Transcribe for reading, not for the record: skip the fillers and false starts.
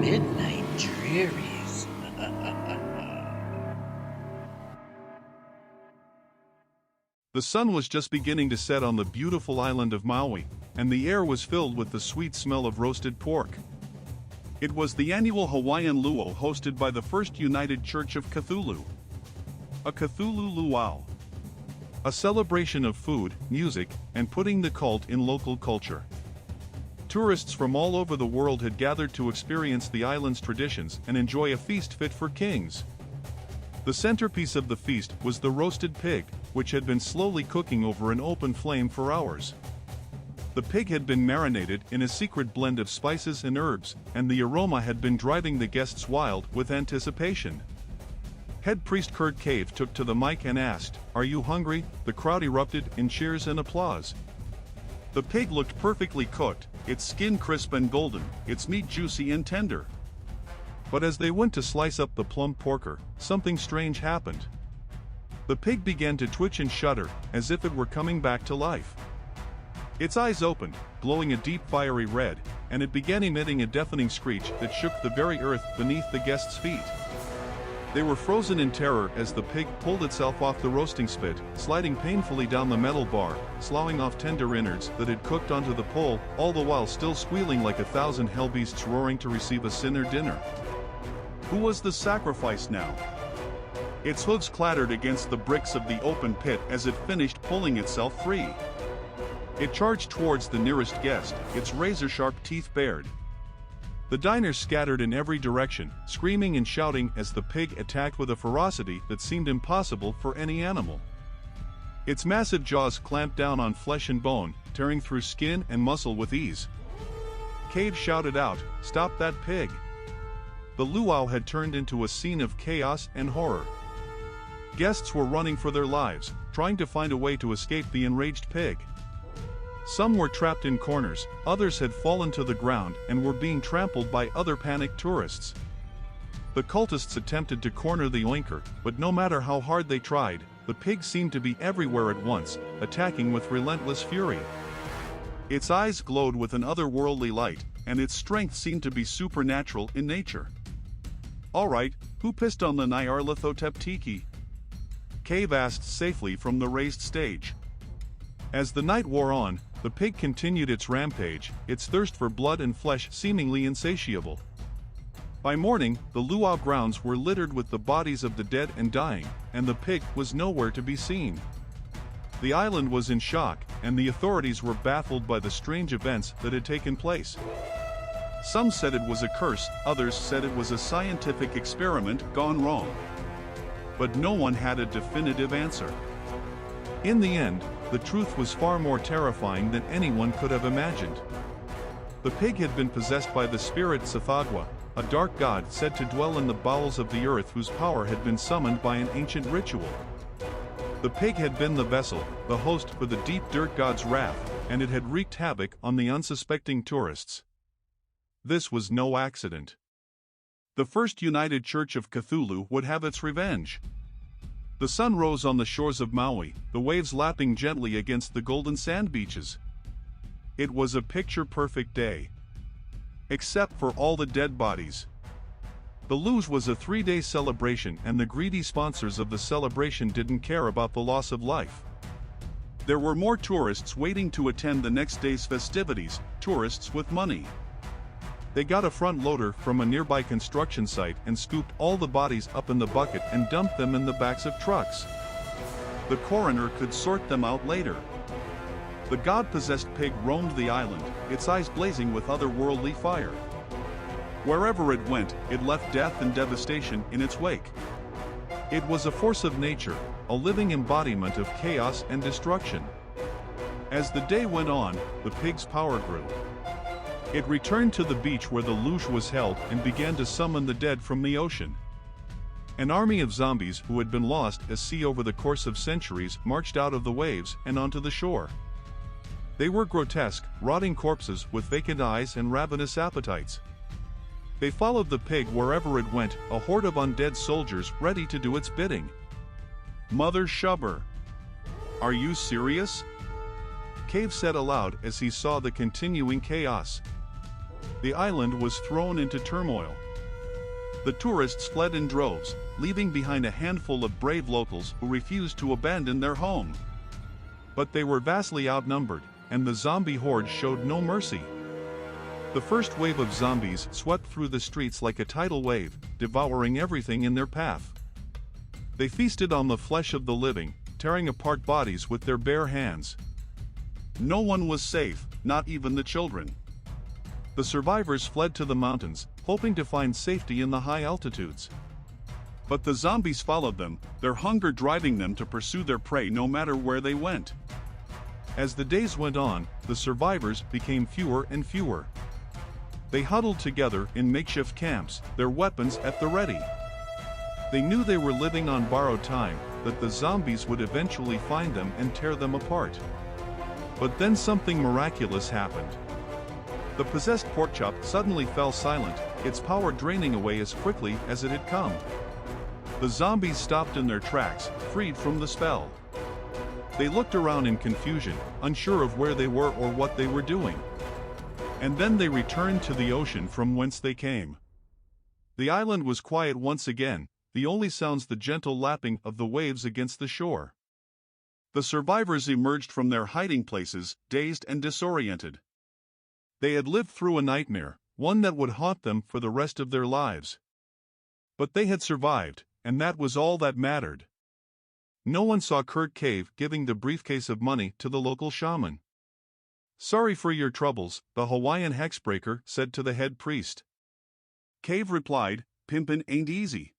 midnight drearies. The sun was just beginning to set on the beautiful island of Maui, and the air was filled with the sweet smell of roasted pork. It was the annual Hawaiian Luau hosted by the First United Church of Cthulhu. A Cthulhu Luau. A celebration of food, music, and putting the cult in local culture. Tourists from all over the world had gathered to experience the island's traditions and enjoy a feast fit for kings. The centerpiece of the feast was the roasted pig, which had been slowly cooking over an open flame for hours. The pig had been marinated in a secret blend of spices and herbs, and the aroma had been driving the guests wild with anticipation. Head priest Khurt Khave took to the mic and asked, "Are you hungry?" The crowd erupted in cheers and applause. The pig looked perfectly cooked, its skin crisp and golden, its meat juicy and tender. But as they went to slice up the plump porker, something strange happened. The pig began to twitch and shudder, as if it were coming back to life. Its eyes opened, glowing a deep fiery red, and it began emitting a deafening screech that shook the very earth beneath the guests' feet. They were frozen in terror as the pig pulled itself off the roasting spit, sliding painfully down the metal bar, sloughing off tender innards that had cooked onto the pole, all the while still squealing like 1,000 hellbeasts roaring to receive a sinner dinner. Who was the sacrifice now? Its hooves clattered against the bricks of the open pit as it finished pulling itself free. It charged towards the nearest guest, its razor-sharp teeth bared. The diners scattered in every direction, screaming and shouting as the pig attacked with a ferocity that seemed impossible for any animal. Its massive jaws clamped down on flesh and bone, tearing through skin and muscle with ease. Khave shouted out, "Stop that pig!" The luau had turned into a scene of chaos and horror. Guests were running for their lives, trying to find a way to escape the enraged pig. Some were trapped in corners, others had fallen to the ground and were being trampled by other panicked tourists. The cultists attempted to corner the oinker, but no matter how hard they tried, the pig seemed to be everywhere at once, attacking with relentless fury. Its eyes glowed with an otherworldly light, and its strength seemed to be supernatural in nature. "All right, who pissed on the Nyarlathotep tiki?" Khave asked safely from the raised stage. As the night wore on, the pig continued its rampage, its thirst for blood and flesh seemingly insatiable. By morning, the luau grounds were littered with the bodies of the dead and dying, and the pig was nowhere to be seen. The island was in shock, and the authorities were baffled by the strange events that had taken place. Some said it was a curse, others said it was a scientific experiment gone wrong. But no one had a definitive answer. In the end, the truth was far more terrifying than anyone could have imagined. The pig had been possessed by the spirit Tsathoggua, a dark god said to dwell in the bowels of the earth whose power had been summoned by an ancient ritual. The pig had been the vessel, the host for the deep dirt god's wrath, and it had wreaked havoc on the unsuspecting tourists. This was no accident. The First United Church of Cthulhu would have its revenge. The sun rose on the shores of Maui, the waves lapping gently against the golden sand beaches. It was a picture-perfect day. Except for all the dead bodies. The luge was a 3-day celebration, and the greedy sponsors of the celebration didn't care about the loss of life. There were more tourists waiting to attend the next day's festivities, tourists with money. They got a front loader from a nearby construction site and scooped all the bodies up in the bucket and dumped them in the backs of trucks. The coroner could sort them out later. The god-possessed pig roamed the island, its eyes blazing with otherworldly fire. Wherever it went, it left death and devastation in its wake. It was a force of nature, a living embodiment of chaos and destruction. As the day went on, the pig's power grew. It returned to the beach where the luge was held and began to summon the dead from the ocean. An army of zombies who had been lost at sea over the course of centuries marched out of the waves and onto the shore. They were grotesque, rotting corpses with vacant eyes and ravenous appetites. They followed the pig wherever it went, a horde of undead soldiers ready to do its bidding. Mother Shubber! Are you serious? Khave said aloud as he saw the continuing chaos. The island was thrown into turmoil. The tourists fled in droves, leaving behind a handful of brave locals who refused to abandon their home. But they were vastly outnumbered, and the zombie horde showed no mercy. The first wave of zombies swept through the streets like a tidal wave, devouring everything in their path. They feasted on the flesh of the living, tearing apart bodies with their bare hands. No one was safe, not even the children. The survivors fled to the mountains, hoping to find safety in the high altitudes. But the zombies followed them, their hunger driving them to pursue their prey no matter where they went. As the days went on, the survivors became fewer and fewer. They huddled together in makeshift camps, their weapons at the ready. They knew they were living on borrowed time, that the zombies would eventually find them and tear them apart. But then something miraculous happened. The possessed pork chop suddenly fell silent, its power draining away as quickly as it had come. The zombies stopped in their tracks, freed from the spell. They looked around in confusion, unsure of where they were or what they were doing. And then they returned to the ocean from whence they came. The island was quiet once again, the only sounds the gentle lapping of the waves against the shore. The survivors emerged from their hiding places, dazed and disoriented. They had lived through a nightmare, one that would haunt them for the rest of their lives. But they had survived, and that was all that mattered. No one saw Khurt Khave giving the briefcase of money to the local shaman. "Sorry for your troubles," the Hawaiian hexbreaker said to the head priest. Khave replied, "Pimpin' ain't easy.